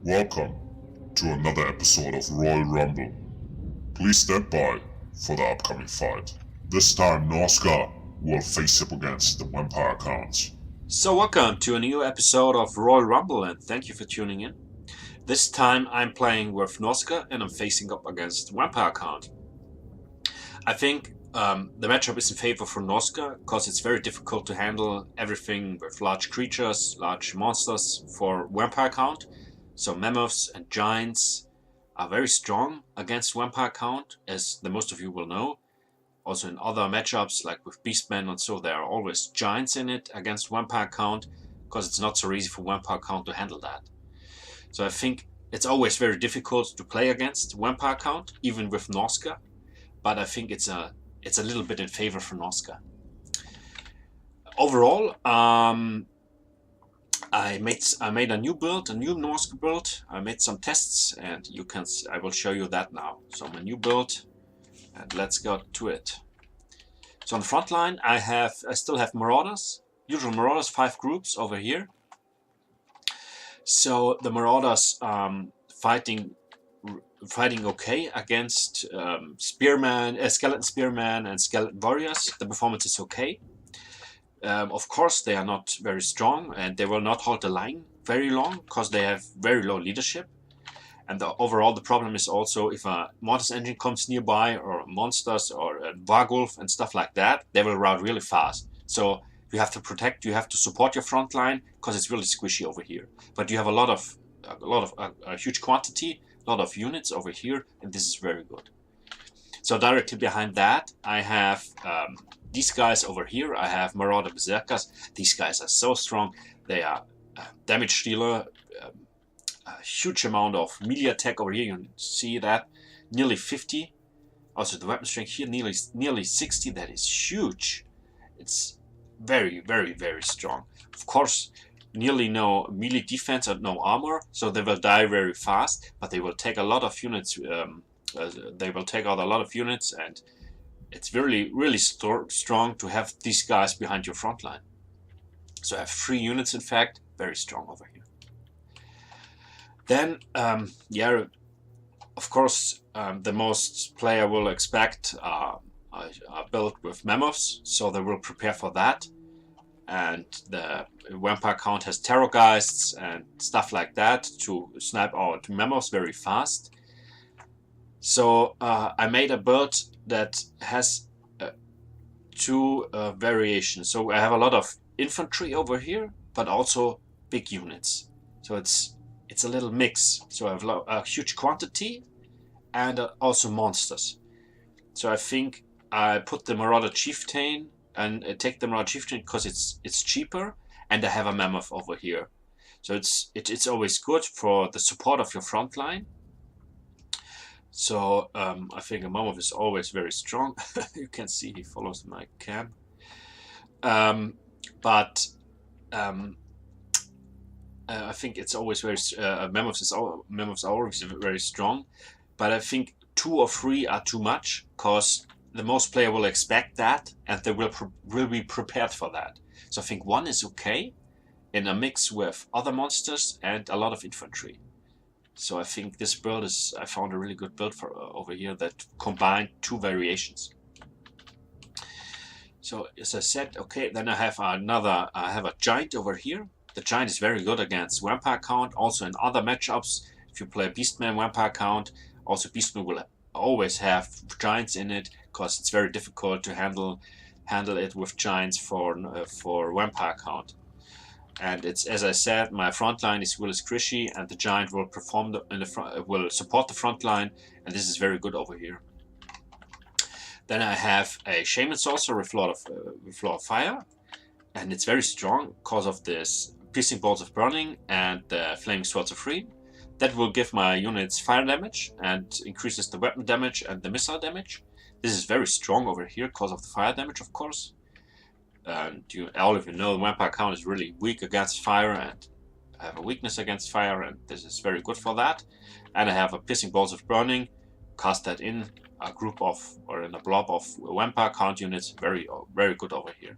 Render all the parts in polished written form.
Welcome to another episode of Royal Rumble. Please stand by for the upcoming fight. This time Norsca will face up against the Vampire Count. So welcome to a new episode of Royal Rumble and thank you for tuning in. This time I'm playing with Norsca and I'm facing up against Vampire Count. I think the matchup is in favor for Norsca because it's very difficult to handle everything with large creatures, large monsters for Vampire Count. So mammoths and giants are very strong against Vampire Count, as the most of you will know. Also in other matchups like with Beastmen and so, there are always giants in it against Vampire Count because it's not so easy for Vampire Count to handle that. So I think it's always very difficult to play against Vampire Count, even with Norsca. But I think it's a little bit in favor for Norsca. Overall, I made a new build, a new Norsca build. I made some tests, and I will show you that now. So my new build, and let's go to it. So on the front line, I still have Marauders, usual Marauders, 5 groups over here. So the Marauders fighting okay against skeleton spearmen and skeleton warriors. The performance is okay. Of course, they are not very strong and they will not hold the line very long because they have very low leadership. And overall, the problem is also if a Mortis engine comes nearby, or monsters, or a Vargulf and stuff like that, they will rout really fast. So you have to protect, you have to support your front line because it's really squishy over here. But you have a huge quantity, a lot of units over here, and this is very good. So directly behind that, I have these guys over here. I have Marauder Berserkers. These guys are so strong. They are damage dealer, a huge amount of melee attack over here. You can see that nearly 50. Also the weapon strength here nearly 60. That is huge. It's very, very, very strong. Of course, nearly no melee defense and no armor, so they will die very fast. But they will take a lot of units. They will take out a lot of units, and it's really, really strong to have these guys behind your front line. So I have 3 units, in fact, very strong over here. Then, of course, the most player will expect a build with mammoths, so they will prepare for that. And the Vampire Count has Terrorgeists and stuff like that to snipe out mammoths very fast. So I made a build that has 2 variations. So I have a lot of infantry over here, but also big units. So it's a little mix. So I have a huge quantity and also monsters. So I think I put the Marauder Chieftain and take the Marauder Chieftain because it's cheaper, and I have a Mammoth over here. So it's always good for the support of your front line. So I think a Mammoth is always very strong. You can see he follows my cam. I think it's always very mammoths are always very strong, but I think 2 or 3 are too much because the most player will expect that and they will be prepared for that. So I think 1 is okay in a mix with other monsters and a lot of infantry. So I think this build I found a really good build for over here that combined 2 variations. So as I said, okay, then I have a giant over here. The giant is very good against Vampire Count, also in other matchups. If you play Beastman Vampire Count, also Beastman will always have giants in it because it's very difficult to handle it with giants for Vampire Count. And it's, as I said, my front line is really squishy, and the giant will will support the front line, and this is very good over here. Then I have a Shaman Sorcerer with Lord of Fire, and it's very strong because of this Piercing Bolts of Burning and the Flaming Swords of Freedom. That will give my units fire damage and increases the weapon damage and the missile damage. This is very strong over here because of the fire damage, of course. And all of you know the Vampire Count is really weak against fire, and I have a weakness against fire, and this is very good for that. And I have a Piercing Bolts of Burning, cast that in a group of, or in a blob of Vampire Count units, very, very good over here.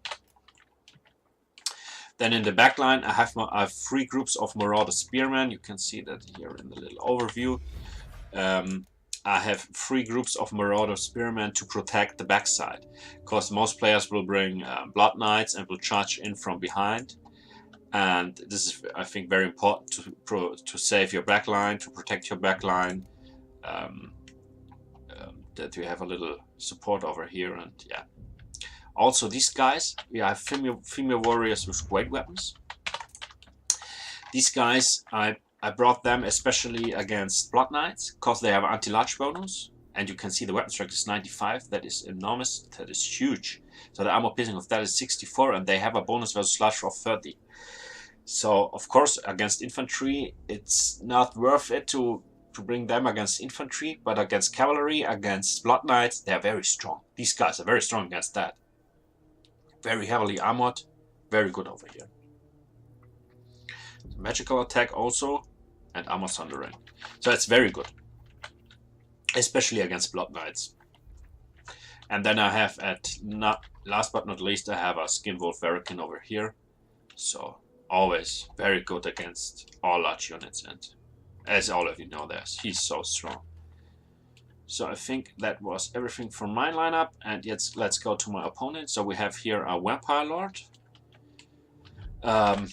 Then in the back line, I have 3 groups of Marauder Spearmen. You can see that here in the little overview. I have 3 groups of Marauder Spearmen to protect the backside, because most players will bring Blood Knights and will charge in from behind. And this is, I think, very important to save your backline, to protect your backline, that you have a little support over here. And yeah, also these guys, we have female warriors with great weapons. These guys, I brought them especially against Blood Knights, because they have anti-large bonus, and you can see the weapon strength is 95. That is enormous. That is huge. So the armor piercing of that is 64, and they have a bonus versus large of 30. So of course against infantry it's not worth it to bring them against infantry, but against cavalry, against Blood Knights, they are very strong. These guys are very strong against that. Very heavily armored, very good over here. Magical attack also, and armor sundering. So it's very good, especially against Blood Knights. And then I have last but not least, I have a Skin Wolf Verikin over here. So always very good against all large units, and as all of you know, he's so strong. So I think that was everything from my lineup, and let's go to my opponent. So we have here a Vampire Lord. I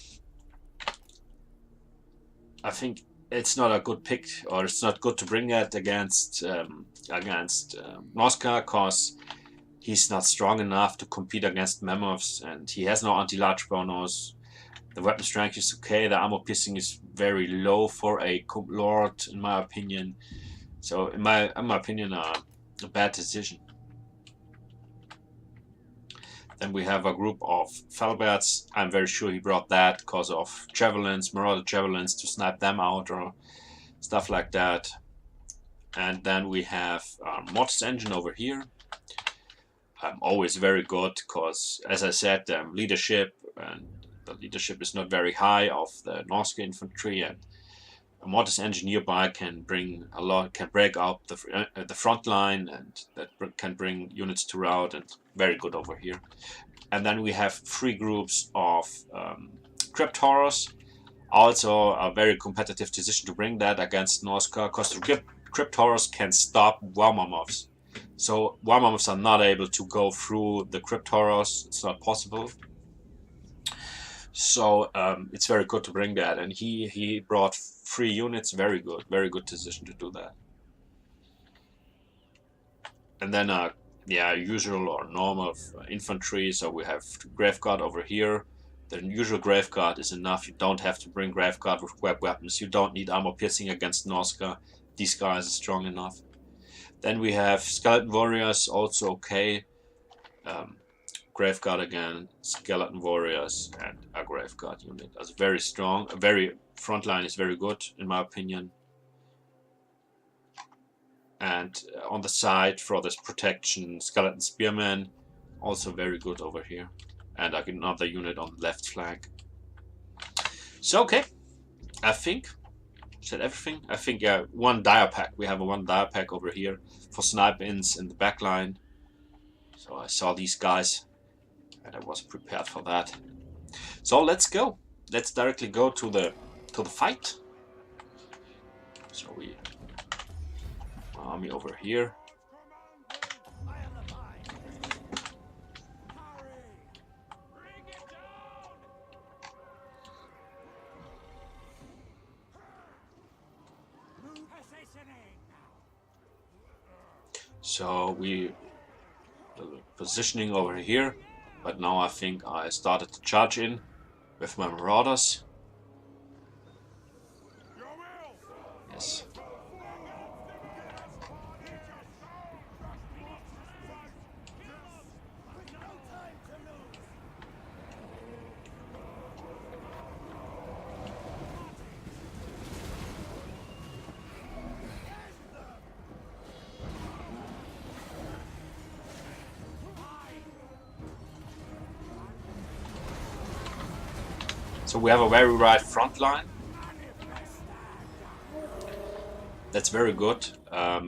think it's not a good pick, or it's not good to bring that against Norsca, because he's not strong enough to compete against Mammoths, and he has no anti-large bonus. The weapon strength is okay, the armor piercing is very low for a Lord, in my opinion. So in my opinion, a bad decision. Then we have a group of Felberts. I'm very sure he brought that because of javelins, Marauder javelins, to snipe them out or stuff like that. And then we have Mortis Engine over here. Always very good because, as I said, leadership, and the leadership is not very high of the Norsca infantry, and a Mortis Engine nearby can bring a lot, can break up the front line, and that can bring units to rout, and very good over here. And then we have 3 groups of Crypt Horrors. Also a very competitive decision to bring that against Norsca, because the Crypt Horrors can stop Warhammer. So Warhammers are not able to go through the Crypt Horrors. It's not possible. So it's very good to bring that, and he brought 3 units. Very good decision to do that. And then yeah, usual or normal infantry. So we have Graveguard over here. The usual Graveguard is enough. You don't have to bring Graveguard with web weapons. You don't need armor piercing against Norsca. These guys are strong enough. Then we have Skeleton Warriors, also okay. Graveguard again, Skeleton Warriors, and a Graveguard unit. That's very strong. A very frontline is very good in my opinion. And on the side for this protection, Skeleton Spearmen, also very good over here. And another unit on the left flank. So okay, I think said everything. I think yeah, 1 dire pack. We have a 1 dire pack over here for snipe-ins in the back line. So I saw these guys, and I was prepared for that. So let's go. Let's directly go to the fight. So we army over here. So we positioning over here, but now I think I started to charge in with my Marauders. Yes. So we have a very wide front line. That's very good. A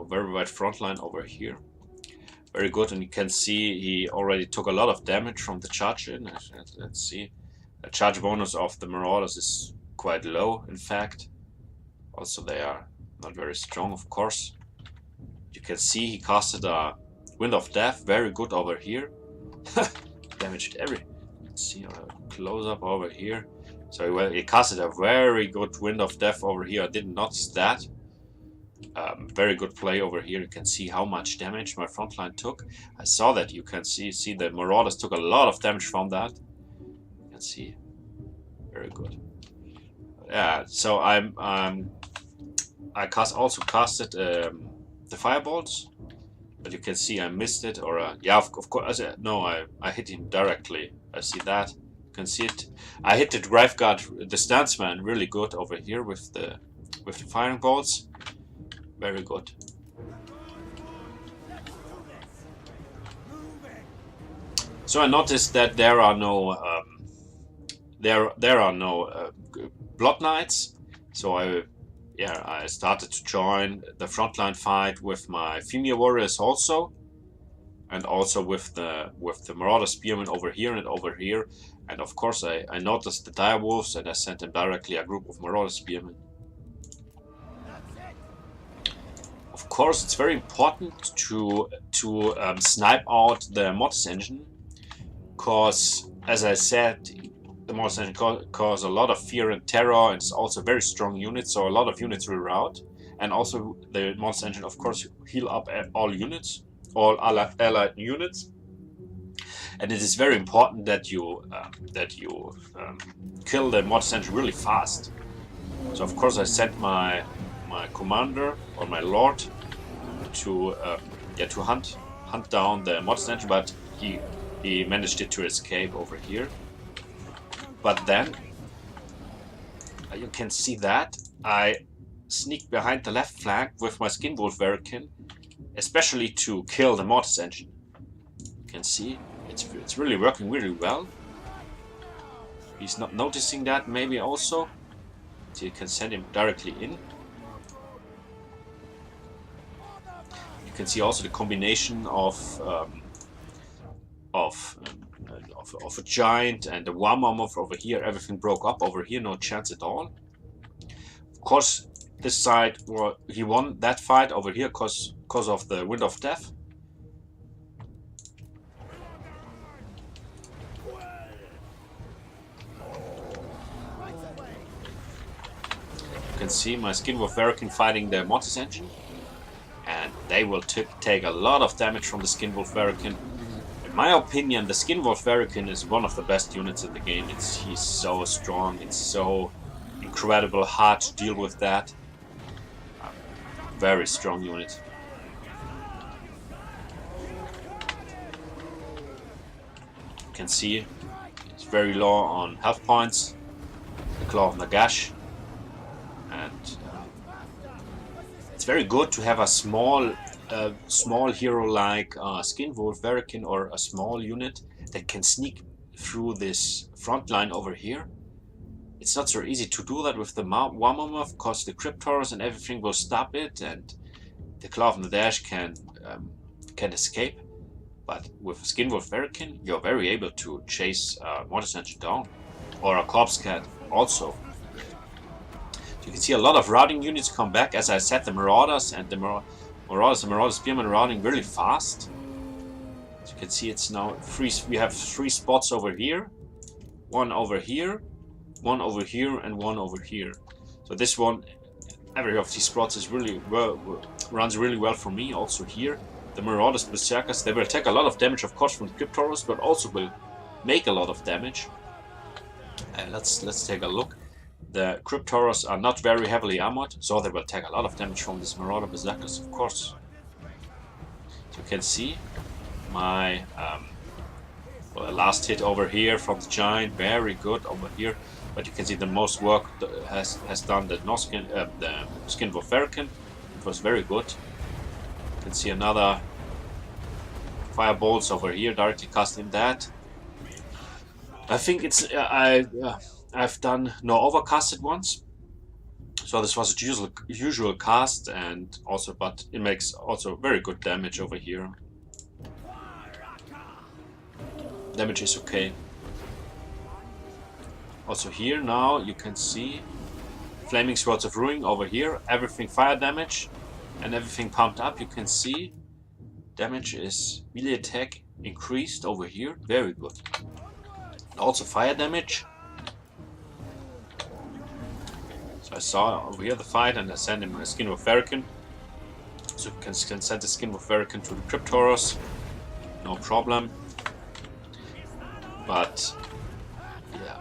very wide front line over here. Very good, and you can see he already took a lot of damage from the charge in. Let's see. The charge bonus of the Marauders is quite low, in fact. Also, they are not very strong, of course. You can see he casted a Wind of Death, very good over here. Damaged every. Let's see a close up over here. So he casted a very good Wind of Death over here. I didn't notice that. Very good play over here. You can see how much damage my front line took. I saw that. You can see the Marauders took a lot of damage from that. You can see, very good. Yeah. So I also casted the fireballs, but you can see I missed it. Or yeah, of course. No, I hit him directly. I see that. You can see it. I hit the Grave Guard, the Stanceman, really good over here with the firing bolts. Very good. So I noticed that there are no Blood Knights. So I started to join the frontline fight with my female warriors also, and also with the Marauder Spearmen over here and over here. And of course I noticed the Direwolves, and I sent them directly a group of Marauder Spearmen. Of course, it's very important to snipe out the Mortis engine, because, as I said, the Mortis engine causes a lot of fear and terror, and it's also a very strong unit, so a lot of units will rout. And also, the Mortis engine, of course, heal up all units, all allied units. And it is very important that you kill the Mortis engine really fast. So, of course, I sent my commander or my lord to hunt down the Mortis engine, but he managed to escape over here. But then you can see that I sneaked behind the left flank with my Skinwolf Verikin, especially to kill the Mortis engine. You can see it's really working really well. He's not noticing that, maybe also. So you can send him directly in. You can see also the combination of a giant and a Warhammer over here. Everything broke up over here, no chance at all. Of course, this side, well, he won that fight over here because of the Wind of Death. You can see my Skinwolf Verikin fighting the Mortis engine, and they will take a lot of damage from the Skinwolf Verikin. In my opinion, the Skinwolf Verikin is one of the best units in the game. He's so strong, it's so incredible hard to deal with that. Very strong unit. You can see it's very low on health points. The Claw of Nagash. And it's very good to have a small hero like Skinwolf Verikin, or a small unit that can sneak through this front line over here. It's not so easy to do that with the Warhammer, because the Cryptors and everything will stop it, and the Claw of Nagash can escape. But with Skinwolf Verikin, you're very able to chase Mortis engine down, or a Corpse Cat also. You can see a lot of routing units come back. As I said, the Marauders and the Marauder Spearmen routing really fast. As you can see, it's now we have 3 spots over here, one over here, one over here, and one over here. So this one, every of these spots is really runs really well for me. Also here, the Marauders Berserkers, they will take a lot of damage, of course, from the Cryptoros, but also will make a lot of damage. Let's take a look. The Cryptoros are not very heavily armored, so they will take a lot of damage from these Marauder Berserkers, of course. So you can see my last hit over here from the Giant, very good over here. But you can see the most work has done the Norsca, the Skinwolf Verikin. It was very good. You can see another firebolts over here, directly casting that. I think it's I've done no overcasted ones, so this was a usual cast, and also, but it makes also very good damage over here. Damage is okay. Also here now you can see Flaming Swords of Ruin over here. Everything fire damage and everything pumped up. You can see damage is melee attack increased over here. Very good. Also fire damage. So I saw over here the fight and I sent him a Skin of Verrican. So you can send the Skin of Verrican to the Cryptoros. No problem. But yeah.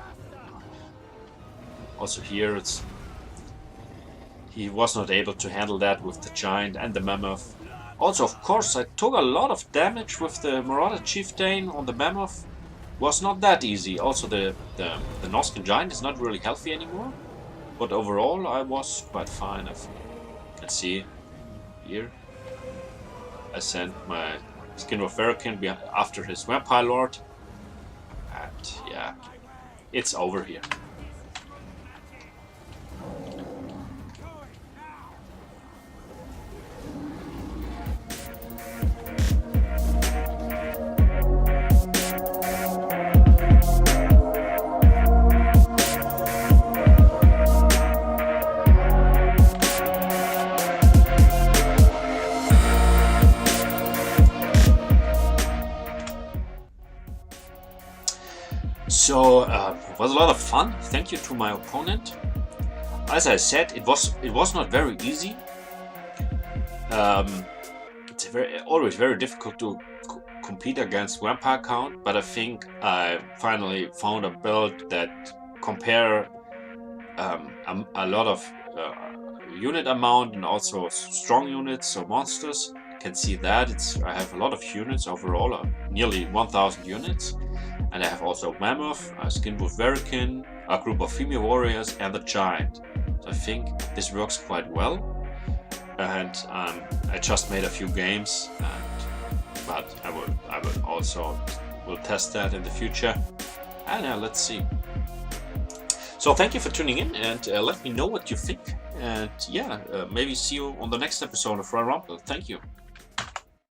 Also here he was not able to handle that with the Giant and the Mammoth. Also, of course, I took a lot of damage with the Marauder Chieftain on the Mammoth. Was not that easy. Also, the Norscan Giant is not really healthy anymore. But overall, I was quite fine, I think. You can see here. I sent my Skin of Verrican after his Vampire Lord. And yeah, it's over here. So it was a lot of fun. Thank you to my opponent. As I said, it was not very easy. It's always very difficult to compete against Vampire Count, but I think I finally found a build that compare a lot of unit amount and also strong units, so monsters. You can see that I have a lot of units overall, nearly 1000 units. And I have also Mammoth, a Skin of Verrican, a group of female warriors, and the Giant. So I think this works quite well. And I just made a few games, but I will also test that in the future. And let's see. So thank you for tuning in, and let me know what you think. And yeah, maybe see you on the next episode of Royal Rumble. Thank you.